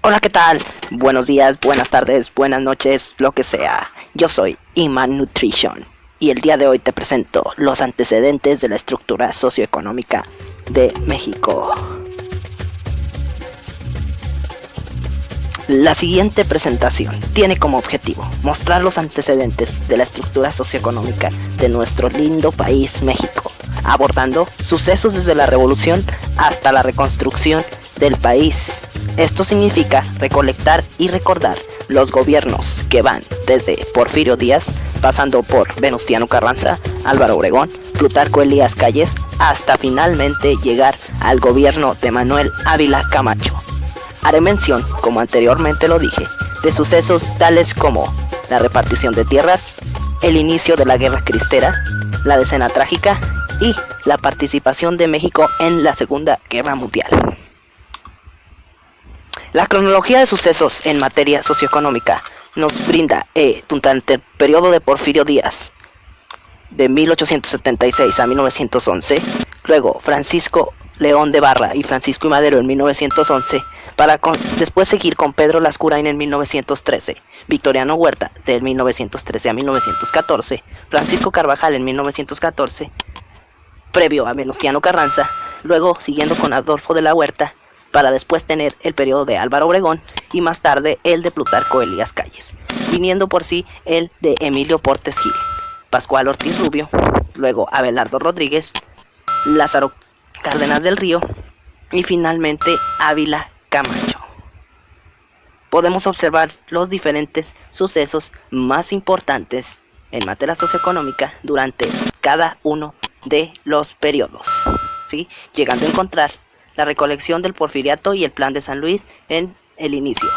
Hola, ¿qué tal? Buenos días, buenas tardes, buenas noches, lo que sea. Yo soy Iman Nutrition y el día de hoy te presento los antecedentes de la estructura socioeconómica de México. La siguiente presentación tiene como objetivo mostrar los antecedentes de la estructura socioeconómica de nuestro lindo país México, abordando sucesos desde la revolución hasta la reconstrucción del país. Esto significa recolectar y recordar los gobiernos que van desde Porfirio Díaz, pasando por Venustiano Carranza, Álvaro Obregón, Plutarco Elías Calles, hasta finalmente llegar al gobierno de Manuel Ávila Camacho. Haré mención, como anteriormente lo dije, de sucesos tales como la repartición de tierras, el inicio de la Guerra Cristera, la Decena Trágica y la participación de México en la Segunda Guerra Mundial. La cronología de sucesos en materia socioeconómica nos brinda durante el periodo de Porfirio Díaz, de 1876 a 1911, luego Francisco León de Barra y Francisco I. Madero en 1911, para después seguir con Pedro Lascurain en 1913, Victoriano Huerta de 1913 a 1914, Francisco Carvajal en 1914, previo a Venustiano Carranza, luego siguiendo con Adolfo de la Huerta, para después tener el periodo de Álvaro Obregón y más tarde el de Plutarco Elías Calles, viniendo por sí el de Emilio Portes Gil, Pascual Ortiz Rubio, luego Abelardo Rodríguez, Lázaro Cárdenas del Río y finalmente Ávila Camacho. Podemos observar los diferentes sucesos más importantes en materia socioeconómica durante cada uno de los periodos, ¿sí? Llegando a encontrar la recolección del Porfiriato y el Plan de San Luis en el inicio.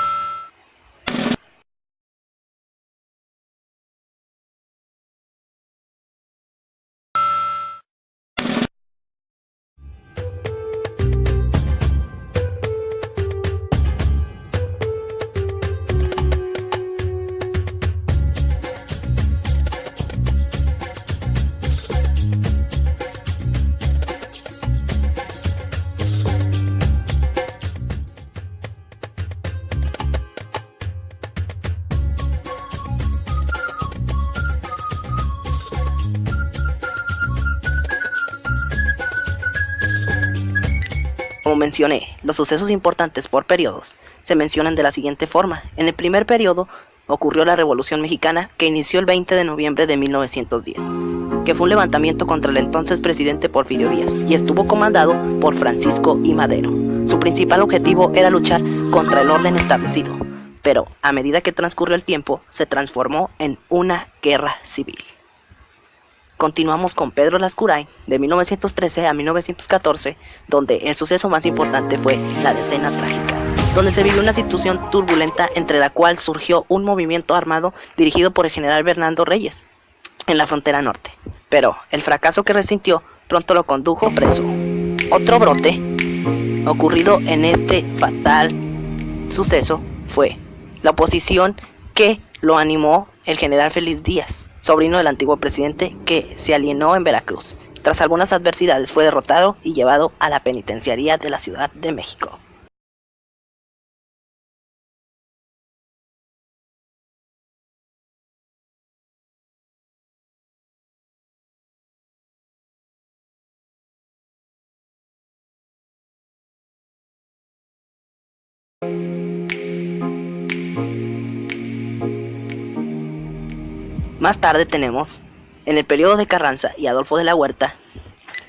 Como mencioné, los sucesos importantes por periodos se mencionan de la siguiente forma. En el primer periodo ocurrió la Revolución Mexicana, que inició el 20 de noviembre de 1910, que fue un levantamiento contra el entonces presidente Porfirio Díaz y estuvo comandado por Francisco I. Madero. Su principal objetivo era luchar contra el orden establecido, pero a medida que transcurrió el tiempo se transformó en una guerra civil. Continuamos con Pedro Lascurain de 1913 a 1914, donde el suceso más importante fue la Decena Trágica, donde se vivió una situación turbulenta entre la cual surgió un movimiento armado dirigido por el general Bernardo Reyes en la frontera norte, pero el fracaso que resintió pronto lo condujo preso. Otro brote ocurrido en este fatal suceso fue la oposición que lo animó el general Félix Díaz, sobrino del antiguo presidente, que se alienó en Veracruz. Tras algunas adversidades fue derrotado y llevado a la penitenciaría de la Ciudad de México. Más tarde tenemos, en el periodo de Carranza y Adolfo de la Huerta,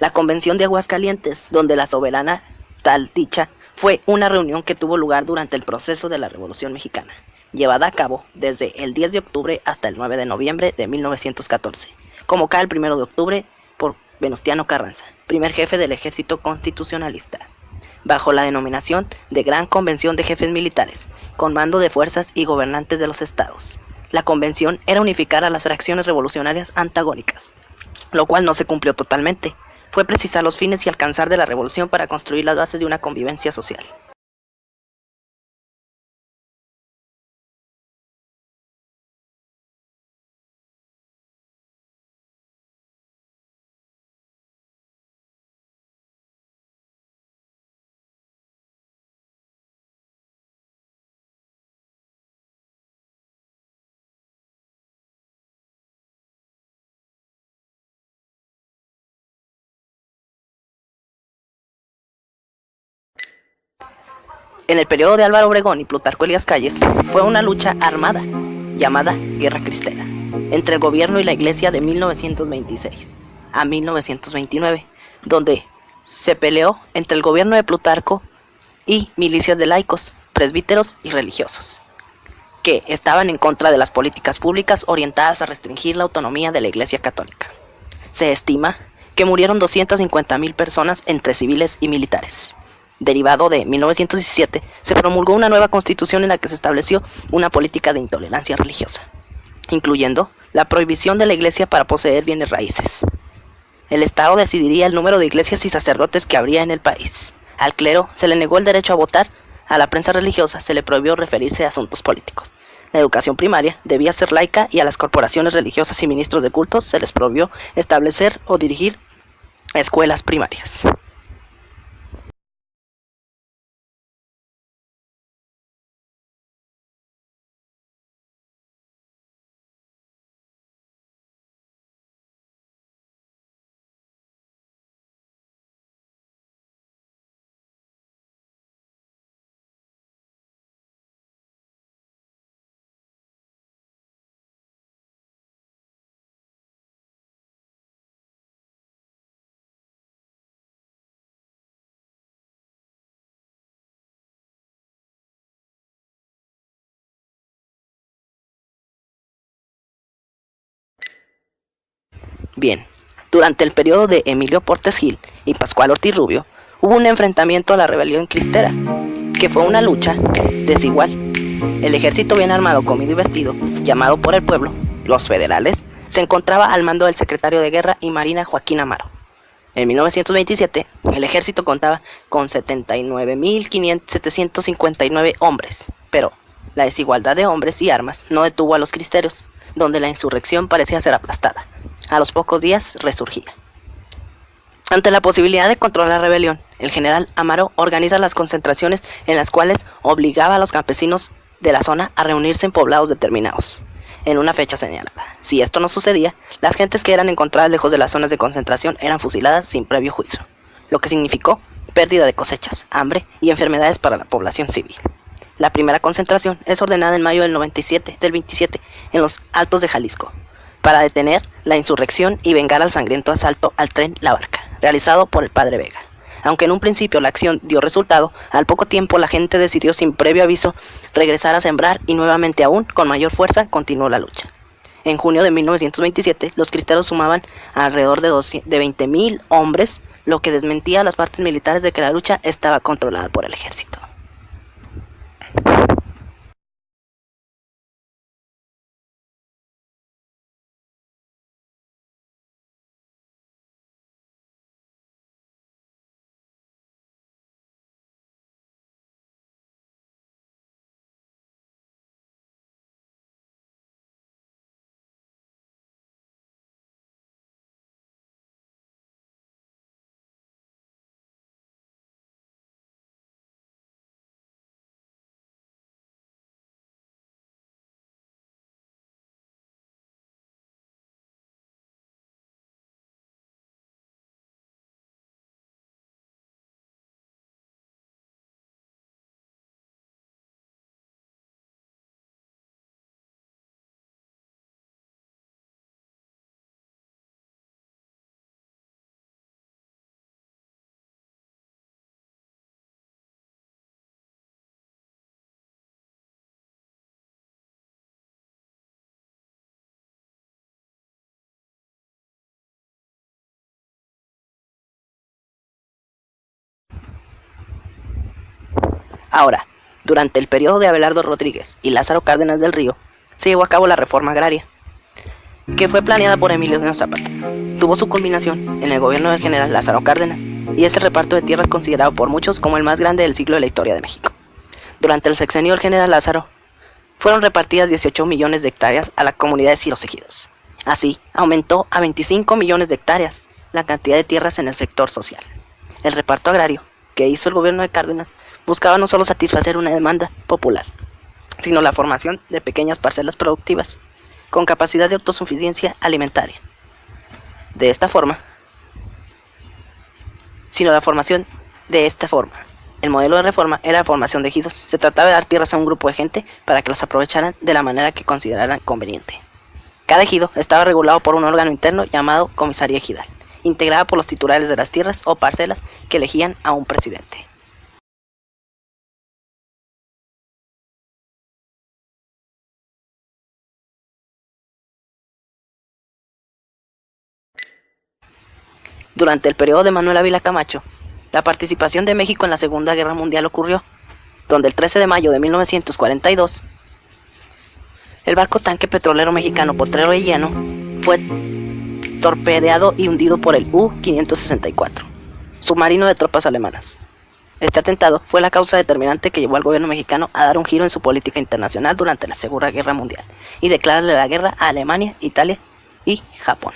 la Convención de Aguascalientes, donde la soberana tal dicha fue una reunión que tuvo lugar durante el proceso de la Revolución Mexicana, llevada a cabo desde el 10 de octubre hasta el 9 de noviembre de 1914, convocada el 1 de octubre por Venustiano Carranza, primer jefe del ejército constitucionalista, bajo la denominación de Gran Convención de Jefes Militares, con mando de fuerzas y gobernantes de los estados. La convención era unificar a las fracciones revolucionarias antagónicas, lo cual no se cumplió totalmente. Fue precisar los fines y alcanzar de la revolución para construir las bases de una convivencia social. En el periodo de Álvaro Obregón y Plutarco Elías Calles fue una lucha armada llamada Guerra Cristera entre el gobierno y la iglesia de 1926 a 1929, donde se peleó entre el gobierno de Plutarco y milicias de laicos, presbíteros y religiosos, que estaban en contra de las políticas públicas orientadas a restringir la autonomía de la Iglesia Católica. Se estima que murieron 250,000 personas entre civiles y militares. Derivado de 1917, se promulgó una nueva constitución en la que se estableció una política de intolerancia religiosa, incluyendo la prohibición de la Iglesia para poseer bienes raíces. El Estado decidiría el número de iglesias y sacerdotes que habría en el país. Al clero se le negó el derecho a votar, a la prensa religiosa se le prohibió referirse a asuntos políticos. La educación primaria debía ser laica y a las corporaciones religiosas y ministros de cultos se les prohibió establecer o dirigir escuelas primarias. Bien, durante el periodo de Emilio Portes Gil y Pascual Ortiz Rubio, hubo un enfrentamiento a la rebelión cristera, que fue una lucha desigual. El ejército bien armado, comido y vestido, llamado por el pueblo, los federales, se encontraba al mando del secretario de Guerra y Marina Joaquín Amaro. En 1927, el ejército contaba con 79,759 hombres, pero la desigualdad de hombres y armas no detuvo a los cristeros, donde la insurrección parecía ser aplastada. A los pocos días resurgía. Ante la posibilidad de controlar la rebelión, el general Amaro organiza las concentraciones en las cuales obligaba a los campesinos de la zona a reunirse en poblados determinados, en una fecha señalada. Si esto no sucedía, las gentes que eran encontradas lejos de las zonas de concentración eran fusiladas sin previo juicio, lo que significó pérdida de cosechas, hambre y enfermedades para la población civil. La primera concentración es ordenada en mayo del 27 en los Altos de Jalisco, para detener la insurrección y vengar al sangriento asalto al tren La Barca, realizado por el padre Vega. Aunque en un principio la acción dio resultado, al poco tiempo la gente decidió sin previo aviso regresar a sembrar y nuevamente aún con mayor fuerza continuó la lucha. En junio de 1927 los cristeros sumaban alrededor de 20,000 hombres, lo que desmentía a las partes militares de que la lucha estaba controlada por el ejército. Ahora, durante el periodo de Abelardo Rodríguez y Lázaro Cárdenas del Río, se llevó a cabo la reforma agraria, que fue planeada por Emiliano Zapata. Tuvo su culminación en el gobierno del general Lázaro Cárdenas, y ese reparto de tierras considerado por muchos como el más grande del siglo de la historia de México. Durante el sexenio del general Lázaro, fueron repartidas 18 millones de hectáreas a las comunidades y los ejidos. Así, aumentó a 25 millones de hectáreas la cantidad de tierras en el sector social. El reparto agrario que hizo el gobierno de Cárdenas buscaba no solo satisfacer una demanda popular, sino la formación de pequeñas parcelas productivas con capacidad de autosuficiencia alimentaria. De esta forma, El modelo de reforma era la formación de ejidos. Se trataba de dar tierras a un grupo de gente para que las aprovecharan de la manera que consideraran conveniente. Cada ejido estaba regulado por un órgano interno llamado comisaría ejidal, integrada por los titulares de las tierras o parcelas que elegían a un presidente. Durante el periodo de Manuel Ávila Camacho, la participación de México en la Segunda Guerra Mundial ocurrió, donde el 13 de mayo de 1942, el barco tanque petrolero mexicano Potrero de Hierro fue torpedeado y hundido por el U-564, submarino de tropas alemanas. Este atentado fue la causa determinante que llevó al gobierno mexicano a dar un giro en su política internacional durante la Segunda Guerra Mundial y declararle la guerra a Alemania, Italia y Japón.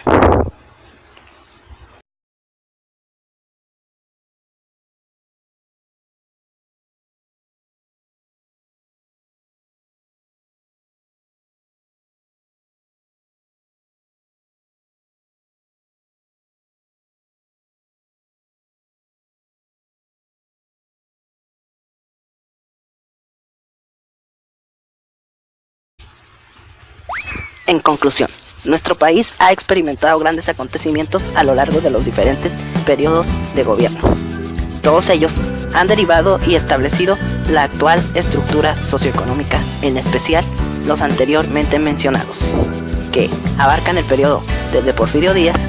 En conclusión, nuestro país ha experimentado grandes acontecimientos a lo largo de los diferentes periodos de gobierno. Todos ellos han derivado y establecido la actual estructura socioeconómica, en especial los anteriormente mencionados, que abarcan el periodo desde Porfirio Díaz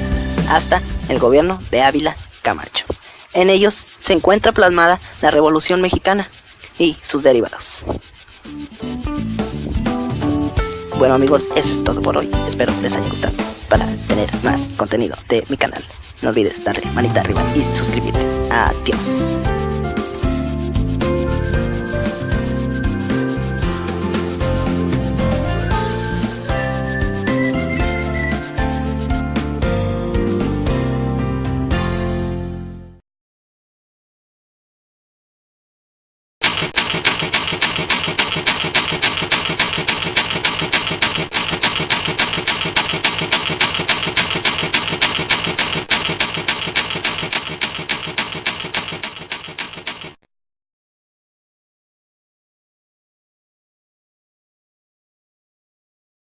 hasta el gobierno de Ávila Camacho. En ellos se encuentra plasmada la Revolución Mexicana y sus derivados. Bueno amigos, eso es todo por hoy. Espero les haya gustado. Para tener más contenido de mi canal, no olvides darle manita arriba y suscribirte. Adiós.